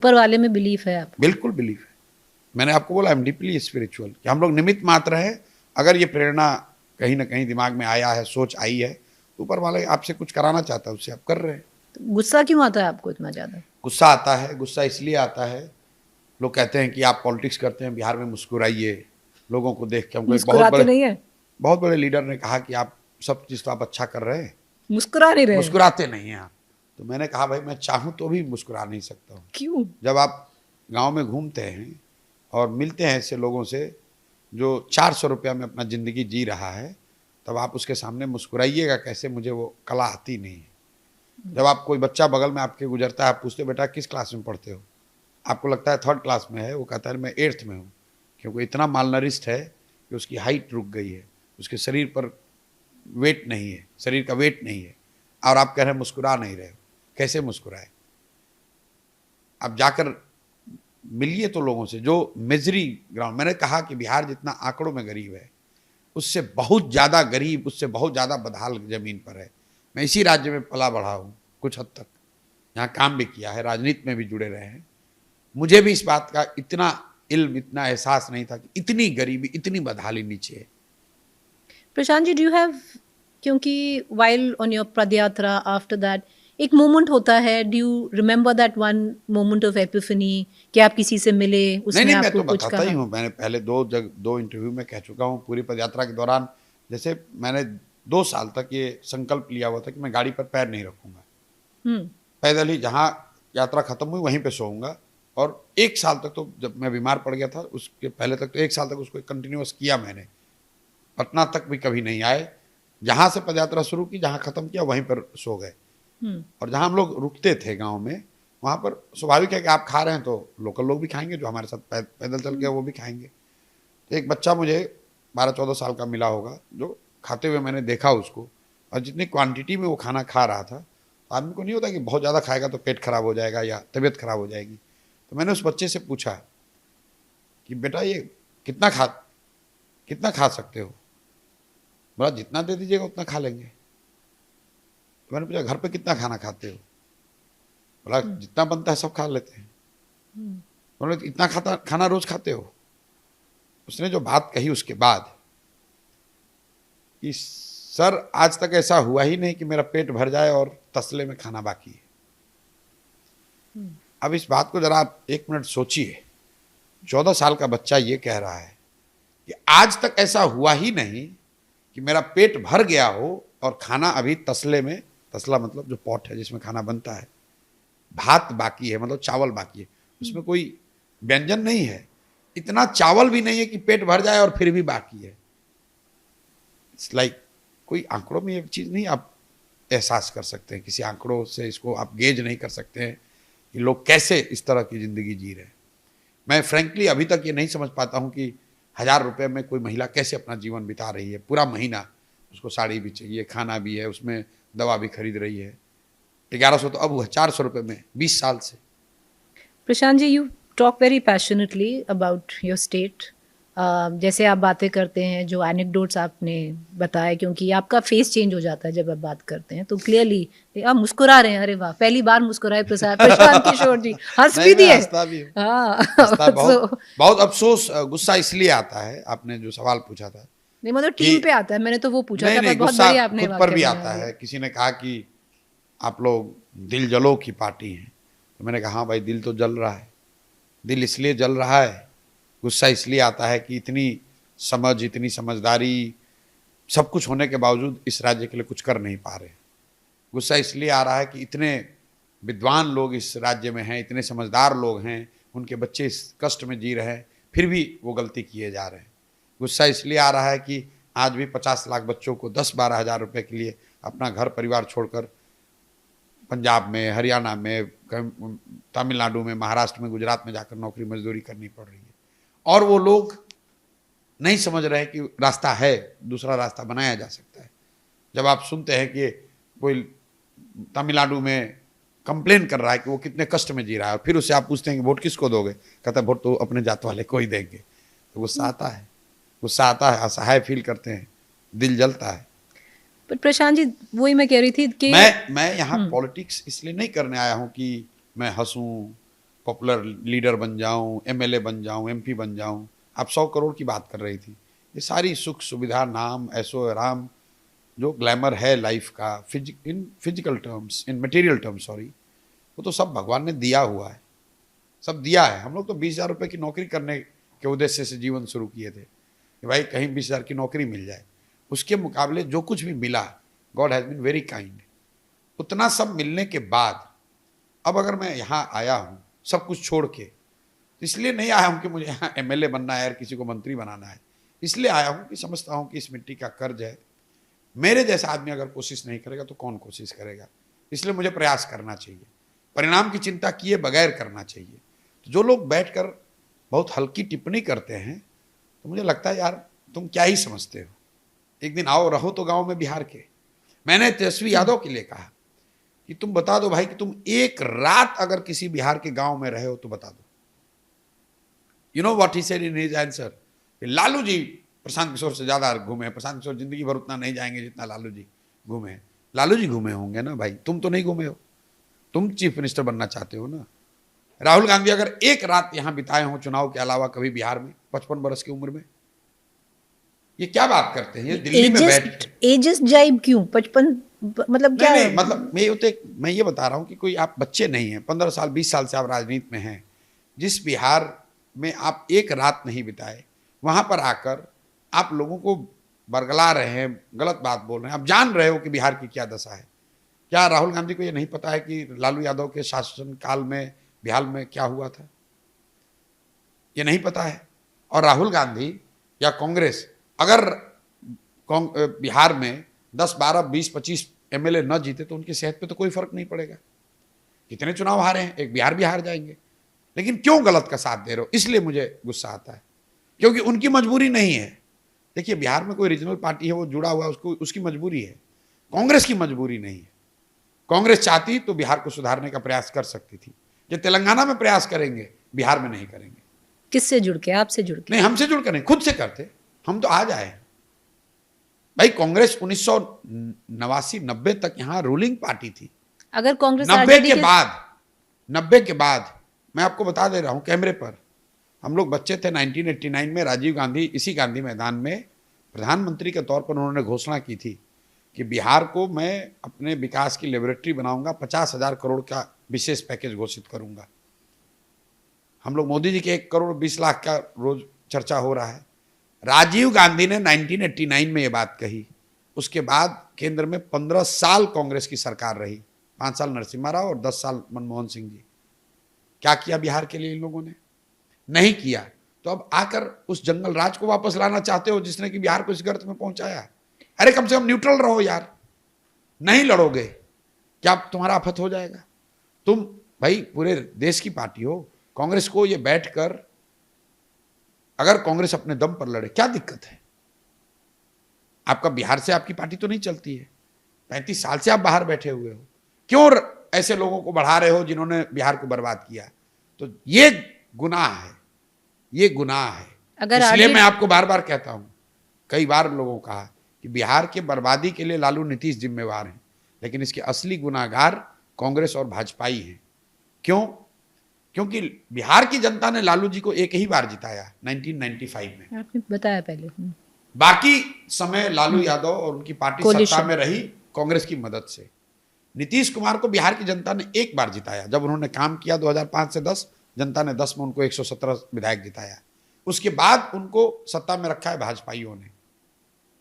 ऊपर वाले में बिलीफ है आपको? बिल्कुल बिलीफ है। मैंने आपको बोला आई एम डीपली स्पिरिचुअल, कि हम लोग निमित्त मात्र है। अगर ये प्रेरणा कहीं ना कहीं दिमाग में आया है, सोच आई है, तो ऊपर वाले आपसे कुछ कराना चाहता है, उससे आप कर रहे हैं। तो गुस्सा क्यों आता है आपको इतना ज्यादा? गुस्सा आता है, गुस्सा इसलिए आता है, लोग कहते हैं कि आप पॉलिटिक्स करते हैं बिहार में, मुस्कुराइए। लोगों को देख के हमको एक मुस्कुराते नहीं है? बहुत बड़े लीडर ने कहा कि आप सब चीज़ तो आप अच्छा कर रहे हैं, मुस्कुरा नहीं रहे? मुस्कुराते नहीं हैं आप। तो मैंने कहा भाई मैं चाहूँ तो भी मुस्कुरा नहीं सकता हूँ। क्यों? जब आप गांव में घूमते हैं और मिलते हैं ऐसे लोगों से जो 400 रुपया में अपना ज़िंदगी जी रहा है, तब आप उसके सामने मुस्कुराइएगा कैसे, मुझे वो कला आती नहीं है। जब आप कोई बच्चा बगल में आपके गुजरता है, आप पूछते बेटा किस क्लास में पढ़ते हो, आपको लगता है 3rd क्लास में है, वो कहता है मैं 8th में हूँ, क्योंकि इतना मालनरिस्ट है कि उसकी हाइट रुक गई है, उसके शरीर पर वेट नहीं है, शरीर का वेट नहीं है, और आप कह रहे हैं मुस्कुरा नहीं रहे हो। कैसे मुस्कुराए? आप जाकर मिलिए तो लोगों से जो मिजरी ग्राउंड। मैंने कहा कि बिहार जितना आंकड़ों में गरीब है, उससे बहुत ज़्यादा गरीब, उससे बहुत ज़्यादा बदहाल ज़मीन पर है। मैं इसी राज्य में पला बढ़ा हूँ कुछ हद तक, यहाँ काम भी किया है, राजनीति में भी जुड़े रहे हैं। मुझे भी इस बात का इतना इल्म, इतना एहसास नहीं था कि इतनी गरीबी, इतनी बदहाली नीचे है। Prashant ji, do you have, क्योंकि while on your padyatra after that एक मोमेंट होता है, do you remember that one moment of Epiphany कि आप किसी से मिले, नहीं उसने नहीं, मैं आपको तो कुछ बताता ही कहा? हूँ, मैंने पहले दो इंटरव्यू में कह चुका हूँ पूरी पदयात्रा के दौरान। जैसे मैंने 2 साल तक ये संकल्प लिया हुआ था कि मैं गाड़ी पर पैर नहीं रखूंगा, पैदल ही जहाँ यात्रा खत्म हुई वहीं पे सोऊंगा। और 1 साल तक, तो जब मैं बीमार पड़ गया था उसके पहले तक तो 1 साल तक उसको कंटिन्यूअस किया मैंने। पटना तक भी कभी नहीं आए, जहाँ से पदयात्रा शुरू की, जहाँ खत्म किया वहीं पर सो गए। और जहाँ हम लोग रुकते थे गांव में, वहाँ पर स्वाभाविक है कि आप खा रहे हैं तो लोकल लोग भी खाएंगे, जो हमारे साथ पैदल चल के वो भी खाएंगे। तो एक बच्चा मुझे 12-14 साल का मिला होगा, जो खाते हुए मैंने देखा उसको, और जितनी क्वांटिटी में वो खाना खा रहा था, तो आदमी को नहीं होता कि बहुत ज़्यादा खाएगा तो पेट खराब हो जाएगा या तबीयत खराब हो जाएगी। तो मैंने उस बच्चे से पूछा कि बेटा ये कितना खा सकते हो? बोला जितना दे दीजिएगा उतना खा लेंगे। तो मैंने पूछा घर पे कितना खाना खाते हो? बोला जितना बनता है सब खा लेते हैं। बोले इतना खाना रोज खाते हो? उसने जो बात कही उसके बाद कि सर आज तक ऐसा हुआ ही नहीं कि मेरा पेट भर जाए और तसले में खाना बाकी है। अब इस बात को जरा आप 1 मिनट सोचिए, 14 साल का बच्चा ये कह रहा है कि आज तक ऐसा हुआ ही नहीं कि मेरा पेट भर गया हो और खाना अभी तसले में, तसला मतलब जो पॉट है जिसमें खाना बनता है, भात बाकी है, मतलब चावल बाकी है, उसमें कोई व्यंजन नहीं है, इतना चावल भी नहीं है कि पेट भर जाए और फिर भी बाकी है। इट्स लाइक कोई आंकड़ों में ये चीज़ नहीं आप एहसास कर सकते हैं, किसी आंकड़ों से इसको आप गेज नहीं कर सकते हैं कि लोग कैसे इस तरह की ज़िंदगी जी रहे हैं। मैं फ्रेंकली अभी तक ये नहीं समझ पाता हूँ कि 1000 रुपये में कोई महिला कैसे अपना जीवन बिता रही है, पूरा महीना उसको साड़ी भी चाहिए, खाना भी है, उसमें दवा भी खरीद रही है। 1100 तो अब हुआ 400 रुपये में 20 साल से। Prashant ji, you talk very passionately about your state. जैसे आप बातें करते हैं, जो एनेक्डोट्स आपने बताया, क्योंकि आपका फेस चेंज हो जाता है जब आप बात करते हैं, तो क्लियरली आप मुस्कुरा रहे हैं। अरे वाह, पहली बार मुस्कुराए प्रशांत किशोर जी, हंस नहीं भी मैं दिए। हंसता भी हूँ, हाँ। हंसता So, बहुत बहुत अफसोस, गुस्सा इसलिए आता है, आपने जो सवाल पूछा था नहीं मतलब कि टीम पे आता है, मैंने तो वो पूछा नहीं था, पर नहीं, बहुत गुस्सा बढ़िया आपने खुद पर वाक्य भी बना आता दिया। है। किसी ने कहा कि आप लोग दिल जलो की पार्टी हैं, तो मैंने कहा हाँ भाई दिल तो जल रहा है। दिल इसलिए जल रहा है, गुस्सा इसलिए आता है कि इतनी समझ, इतनी समझदारी, सब कुछ होने के बावजूद इस राज्य के लिए कुछ कर नहीं पा रहे। गुस्सा इसलिए आ रहा है कि इतने विद्वान लोग इस राज्य में हैं, इतने समझदार लोग हैं, उनके बच्चे इस कष्ट में जी रहे हैं, फिर भी वो गलती किए जा रहे हैं। गुस्सा इसलिए आ रहा है कि आज भी 50 लाख बच्चों को 10-12 हज़ार रुपये के लिए अपना घर परिवार छोड़कर पंजाब में, हरियाणा में, तमिलनाडु में, महाराष्ट्र में, गुजरात में जाकर नौकरी मजदूरी करनी पड़ रही है। और वो लोग नहीं समझ रहे कि रास्ता है, दूसरा रास्ता बनाया जा सकता है। जब आप सुनते हैं कि कोई तमिलनाडु में कंप्लेन कर रहा है कि वो कितने कष्ट में जी रहा है, और फिर उससे आप पूछते हैं कि वोट किसको दोगे, कहता है वोट तो अपने जात वाले को ही देंगे। तो गुस्सा आता है, गुस्सा आता है, असहाय फील करते हैं, दिल जलता है। पर प्रशांत जी, वही मैं कह रही थी कि मैं यहाँ पॉलिटिक्स इसलिए नहीं करने आया हूँ कि मैं हंसूं पॉपुलर लीडर बन जाऊं, एमएलए बन जाऊं, एमपी बन जाऊं। आप 100 करोड़ की बात कर रही थी। ये सारी सुख सुविधा, नाम, ऐशो आराम, जो ग्लैमर है लाइफ का, in physical terms, in material terms sorry, वो तो सब भगवान ने दिया हुआ है, सब दिया है। हम लोग तो 20,000 रुपये की नौकरी करने के उद्देश्य से जीवन शुरू किए थे कि भाई कहीं 20,000 की नौकरी मिल जाए। उसके मुकाबले जो कुछ भी मिला, God has been very kind. उतना सब मिलने के बाद अब अगर मैं यहाँ आया हूँ सब कुछ छोड़ के, तो इसलिए नहीं आया हूँ कि मुझे यहाँ एमएलए बनना है और किसी को मंत्री बनाना है। इसलिए आया हूँ कि समझता हूँ कि इस मिट्टी का कर्ज है, मेरे जैसा आदमी अगर कोशिश नहीं करेगा तो कौन कोशिश करेगा। इसलिए मुझे प्रयास करना चाहिए, परिणाम की चिंता किए बगैर करना चाहिए। तो जो लोग बैठकर बहुत हल्की टिप्पणी करते हैं, तो मुझे लगता है यार तुम क्या ही समझते हो। एक दिन आओ, रहो तो गांव में बिहार के। मैंने तेजस्वी यादव के लिए कहा कि तुम बता दो भाई कि तुम एक रात अगर किसी बिहार के गांव में रहे हो तो बता दो। You know what he said in his answer, Lalu ji Prashant Kishor से ज्यादा घूमे, प्रशांत किशोर जिंदगी भर उतना नहीं जाएंगे जितना लालू जी घूमे। लालू जी घूमे होंगे ना भाई, तुम तो नहीं घूमे हो, तुम चीफ मिनिस्टर बनना चाहते हो ना। राहुल गांधी अगर एक रात यहां बिताए हो चुनाव के अलावा कभी बिहार में 55 बरस की उम्र में, ये क्या बात करते हैं? ये दिल्ली में बैठ एजस जाइब क्यों 55, मतलब क्या? नहीं, मतलब मैं ये बता रहा हूं कि कोई आप बच्चे नहीं हैं, 15 साल 20 साल से आप राजनीति में हैं। जिस बिहार में आप एक रात नहीं बिताए, वहां पर आकर आप लोगों को बरगला रहे हैं, गलत बात बोल रहे हैं। आप जान रहे हो कि बिहार की क्या दशा है। क्या राहुल गांधी को ये नहीं पता है कि लालू यादव के शासन काल में बिहार में क्या हुआ था? ये नहीं पता है। और राहुल गांधी या कांग्रेस अगर बिहार में 10, 12, 20, 25 एमएलए न जीते तो उनकी सेहत पे तो कोई फर्क नहीं पड़ेगा। कितने चुनाव हारे हैं, एक बिहार भी हार जाएंगे। लेकिन क्यों गलत का साथ दे रहे हो? इसलिए मुझे गुस्सा आता है, क्योंकि उनकी मजबूरी नहीं है। देखिए, बिहार में कोई रीजनल पार्टी है, वो जुड़ा हुआ है, उसको उसकी मजबूरी है, कांग्रेस की मजबूरी नहीं है। कांग्रेस चाहती तो बिहार को सुधारने का प्रयास कर सकती थी। जो तेलंगाना में प्रयास करेंगे, बिहार में नहीं करेंगे। किससे जुड़ के? आपसे जुड़ के? नहीं, हमसे जुड़ कर नहीं, खुद से करते। हम तो आ जाए भाई। कांग्रेस 1989-90 तक यहाँ रूलिंग पार्टी थी। अगर कांग्रेस 90 के बाद मैं आपको बता दे रहा हूँ कैमरे पर, हम लोग बच्चे थे 1989 में, राजीव गांधी इसी गांधी मैदान में प्रधानमंत्री के तौर पर उन्होंने घोषणा की थी कि बिहार को मैं अपने विकास की लेबोरेटरी बनाऊंगा, 50,000 करोड़ का विशेष पैकेज घोषित करूंगा। हम लोग मोदी जी के 1 करोड़ 20 लाख का रोज चर्चा हो रहा है। राजीव गांधी ने 1989 में ये बात कही। उसके बाद केंद्र में 15 साल कांग्रेस की सरकार रही, 5 साल नरसिम्हा राव और 10 साल मनमोहन सिंह जी। क्या किया बिहार के लिए इन लोगों ने? नहीं किया। तो अब आकर उस जंगल राज को वापस लाना चाहते हो जिसने कि बिहार को इस गर्त में पहुंचाया। अरे कम से कम न्यूट्रल रहो यार। नहीं लड़ोगे, क्या तुम्हारा आफत हो जाएगा? तुम भाई पूरे देश की पार्टी हो। कांग्रेस को ये बैठकर, अगर कांग्रेस अपने दम पर लड़े, क्या दिक्कत है? आपका बिहार से आपकी पार्टी तो नहीं चलती है, 35 साल से आप बाहर बैठे हुए हो। क्यों ऐसे लोगों को बढ़ा रहे हो जिन्होंने बिहार को बर्बाद किया? तो ये गुनाह है, ये गुनाह है। इसलिए मैं आपको बार बार कहता हूं, कई बार लोगों को कहा कि बिहार के बर्बादी के लिए लालू नीतीश जिम्मेवार हैं, लेकिन इसके असली गुनाहगार कांग्रेस और भाजपा ही हैं। क्यों? क्योंकि बिहार की जनता ने लालू जी को एक ही बार जिताया 1995 में, आपने बताया पहले। बाकी समय लालू यादव और उनकी पार्टी सत्ता में रही कांग्रेस की मदद से। नीतीश कुमार को बिहार की जनता ने एक बार जिताया, जब उन्होंने काम किया 2005 से 10, जनता ने 10 में उनको 117 विधायक जिताया। उसके बाद उनको सत्ता में रखा है भाजपाइयों ने।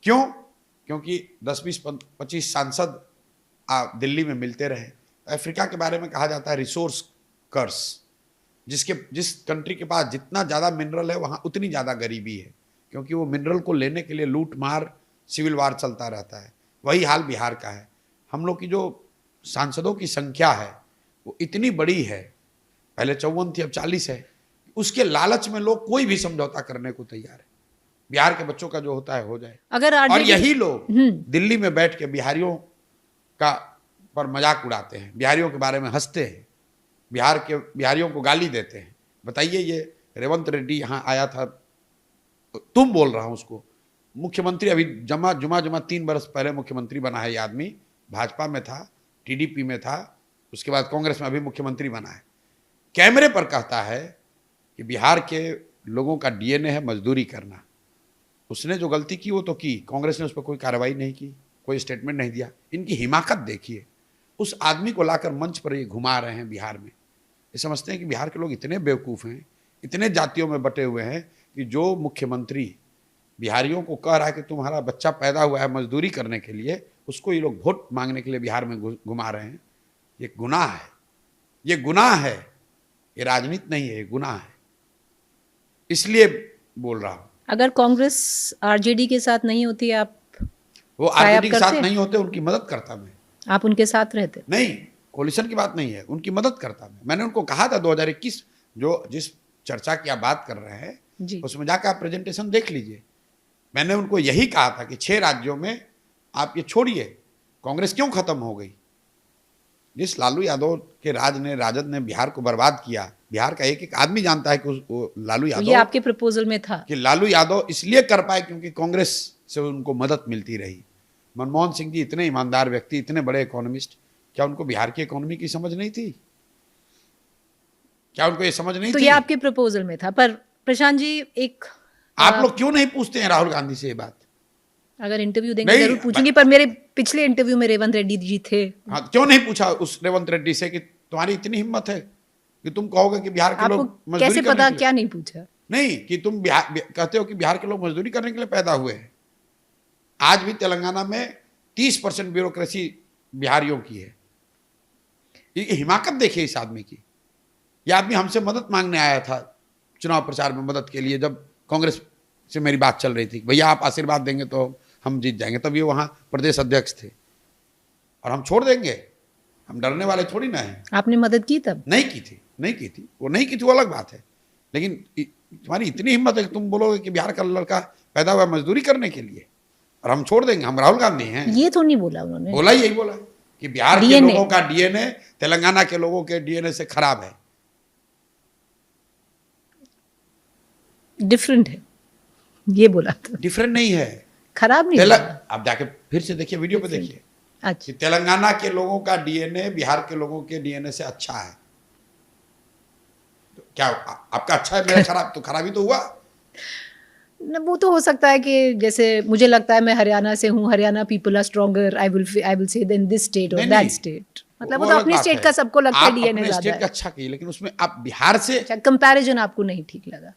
क्यों? क्योंकि 10, 20, 25 सांसद दिल्ली में मिलते रहे। अफ्रीका के बारे में कहा जाता है रिसोर्स कर्स, जिस कंट्री के पास जितना ज़्यादा मिनरल है वहाँ उतनी ज़्यादा गरीबी है, क्योंकि वो मिनरल को लेने के लिए लूट मार, सिविल वार चलता रहता है। वही हाल बिहार का है। हम लोग की जो सांसदों की संख्या है वो इतनी बड़ी है, पहले 54 थी, अब 40 है। उसके लालच में लोग कोई भी समझौता करने को तैयार है। बिहार के बच्चों का जो होता है हो जाए। और यही लोग दिल्ली में बैठ के बिहारियों का पर मजाक उड़ाते हैं, बिहारियों के बारे में हंसते हैं, बिहारियों को गाली देते हैं। बताइए, ये रेवंत रेड्डी यहाँ आया था, तुम बोल रहा हूँ उसको मुख्यमंत्री, अभी जुमा 3 बरस पहले मुख्यमंत्री बना है ये आदमी। भाजपा में था, टीडीपी में था, उसके बाद कांग्रेस में अभी मुख्यमंत्री बना है। कैमरे पर कहता है कि बिहार के लोगों का डीएनए है मजदूरी करना। उसने जो गलती की वो तो की, कांग्रेस ने उस पर कोई कार्रवाई नहीं की, कोई स्टेटमेंट नहीं दिया। इनकी हिमाकत देखिए, उस आदमी को लाकर मंच पर ये घुमा रहे हैं बिहार में। ये समझते हैं कि बिहार के लोग इतने बेवकूफ़ हैं, इतने जातियों में बटे हुए हैं कि जो मुख्यमंत्री बिहारियों को कह रहा है कि तुम्हारा बच्चा पैदा हुआ है मजदूरी करने के लिए, उसको ये लोग वोट मांगने के लिए बिहार में घुमा रहे हैं। ये गुनाह है, ये गुनाह है, ये राजनीति नहीं है, ये गुनाह है। इसलिए बोल रहा हूं। अगर कांग्रेस आरजेडी के साथ नहीं होती, आप वो आरजेडी के साथ नहीं होते, उनकी मदद करता मैं। आप उनके साथ रहते? नहीं, कोलिशन की बात नहीं है, उनकी मदद करता मैं। मैंने उनको कहा था 2021 जो जिस चर्चा की आप बात कर रहे हैं उसमें जाकर आप प्रेजेंटेशन देख लीजिए। मैंने उनको यही कहा था कि 6 राज्यों में आप ये छोड़िए, कांग्रेस क्यों खत्म हो गई। जिस लालू यादव के राजद ने बिहार को बर्बाद किया, बिहार का एक एक आदमी जानता है कि वो लालू यादव, ये आपके प्रपोजल में था कि लालू यादव इसलिए कर पाए क्योंकि कांग्रेस से उनको मदद मिलती रही। मनमोहन सिंह जी इतने ईमानदार व्यक्ति, इतने बड़े इकोनॉमिस्ट, क्या उनको बिहार की इकोनॉमी की समझ नहीं थी? क्या उनको ये समझ नहीं थी? तो ये आपके प्रपोजल में था। पर प्रशांत जी, एक आप लोग क्यों नहीं पूछते हैं राहुल गांधी से ये बात? अगर इंटरव्यू देंगे जरूर पूछूंगी, पर मेरे पिछले इंटरव्यू में रेवंत रेड्डी जी थे। हाँ, क्यों नहीं पूछा उस रेवंत रेड्डी से कि तुम्हारी इतनी हिम्मत है कि तुम कहोगे कि बिहार के लोग मजदूरी कैसे पता? क्या नहीं पूछा? नहीं, कि तुम कहते हो कि बिहार के लोग मजदूरी करने के लिए पैदा हुए हैं। आज भी तेलंगाना में 30% ब्यूरोक्रेसी बिहारियों की है। ये हिमाकत देखिए इस आदमी की। यह आदमी हमसे मदद मांगने आया था चुनाव प्रचार में मदद के लिए, जब कांग्रेस से मेरी बात चल रही थी, भैया आप आशीर्वाद देंगे तो हम जीत जाएंगे। तब ये वहाँ प्रदेश अध्यक्ष थे, और हम छोड़ देंगे, हम डरने वाले थोड़ी ना हैं। आपने मदद की तब? नहीं की थी, वो नहीं की थी, वो अलग बात है। लेकिन तुम्हारी इतनी हिम्मत है कि तुम बोलोगे कि बिहार का लड़का पैदा हुआ मजदूरी करने के लिए और हम छोड़ देंगे। हम राहुल गांधी हैं। ये तो नहीं बोला उन्होंने। बोला यही बोला कि बिहार के लोगों का डीएनए तेलंगाना के लोगों के डीएनए से खराब है, डिफरेंट है, ये बोला था। डिफरेंट नहीं है, खराब नहीं। आप जाके फिर से देखिए, वीडियो पे देखिए। अच्छा, तेलंगाना के लोगों का डीएनए बिहार के लोगों के डीएनए से अच्छा है। तो क्या आपका अच्छा है, मेरा खराब? तो खराबी तो हुआ न। वो तो हो सकता है कि जैसे मुझे लगता है मैं हरियाणा से हूँ, Haryana people are stronger, I will say then this state और दैट स्टेट। मतलब वो तो अपनी स्टेट का सबको लगता है डीएनए ज्यादा है। अच्छा की, लेकिन उसमें आप बिहार से कंपैरिजन आपको नहीं ठीक लगा?